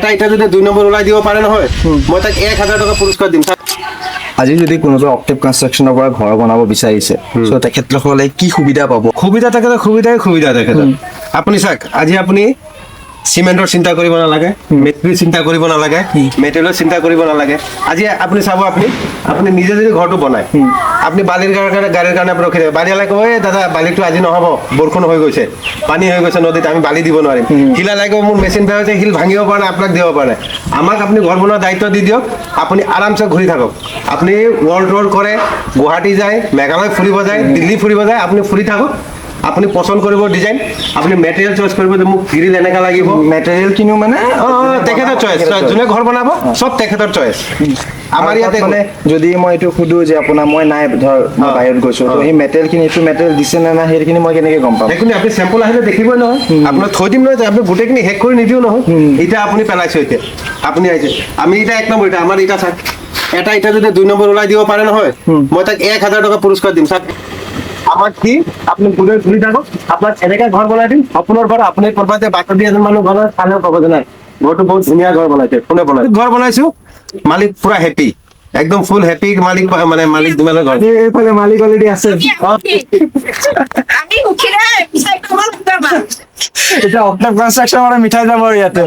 এটা এটা যদি 2 নম্বৰ ওলাই দিব পাৰে নহয় মই তাক 1000 টকা পুৰস্কাৰ দিম। আজি যদি কোনোবাই অক্টেভ কনষ্ট্ৰাকশ্যনৰ পৰা ঘৰ বনাব বিচাৰিছে সো তেখেতসকলে কি সুবিধা পাব? সুবিধা থাকে সুবিধা থাকে। আপুনি চাওক আজি আপুনি সিমেন্টৰ চিন্তা কৰিব নালাগে, মেট্ৰি চিন্তা কৰিব নালাগে, মেটেৰিয়েলৰ চিন্তা কৰিব নালাগে। আজি আপুনি চাব আপুনি নিজে যদি ঘৰটো বনায় আপুনি বালিৰ গাড়ীৰ কাৰণে আপুনি ৰখি থাকে, বালিয়ালে কয় দাদা বালিটো আজি নহ'ব, বৰষুণ হৈ গৈছে, পানী হৈ গৈছে নদীত, আমি বালি দিব নোৱাৰিম। শিলা লাগিব, মোৰ মেচিন বেয়া হৈছে, শিল ভাঙিব পৰা নাই, আপোনাক দিব পৰা নাই। আমাক আপুনি ঘৰ বনোৱাৰ দায়িত্ব দি দিয়ক, আপুনি আৰামছে ঘূৰি থাকক। আপুনি ৱৰ্ল্ড টুৰ কৰে, গুৱাহাটী যায়, মেঘালয় ফুৰিব যায়, দিল্লী ফুৰিব যায়, আপুনি ফুৰি থাকক। আপুনি পচন্দ কৰিব ডিজাইন, আপুনি মেটেৰিয়েল চইচ কৰিব যে মোক গ্ৰিল এনেকা লাগিব, মেটেৰিয়েল কিনিও মানে তেখেতৰ চইচ, যোনে ঘৰ বনাব চব তেখেতৰ চইচ। আমাৰ ইয়াতে মানে যদি মই এইটো সুধো যে আপোনাৰ মই নাই ধৰ মই বাহিৰত গৈছো তো এই মেটেৰিয়েলখিনি এইটো মেটেৰিয়েল দিছে নে নাই সেইখিনি মই কেনেকৈ গম পাম? সেইখিনি আপুনি চেম্পল আহিলে দেখিবই নহয়, আপোনাক থৈ দিম নহয়, আপুনি গোটেইখিনি শেষ কৰি নিদিও নহয়। এতিয়া আপুনি পেলাইছে, এতিয়া আপুনি আহিছে, আমি এতিয়া 1 নম্বৰ, এতিয়া আমাৰ এতিয়া চাওক এটা এতিয়া যদি 2 নম্বৰ ওলাই দিব পাৰে নহয় মই তাক 1000 টকা পুৰস্কাৰ দিম। চাওক আমাক কি আপনি ঘুৰি থাকো, আপনাৰ এনেকা ঘৰ বনাই দিন, সপোনৰ ঘৰ। আপুনি কৰবাতে বাট দি এজন মানুহ ঘৰ চালেও ক'ব যে নাই ঘৰটো বহুত ধুনীয়া ঘৰ বনাইছে, কোনে বনাইছে? ঘৰ বনাইছো, মালিক পুৰা হেপী, একদম ফুল হেপী মালিক, মানে মালিক যিমানৰ ঘৰ এইফালে মালিক অলৰেডি আছে। আমি উঠিলে পিছে কমাল এতিয়া অক্টেভ কনষ্ট্ৰাকশ্যন মিঠাই যাব ইয়াতে।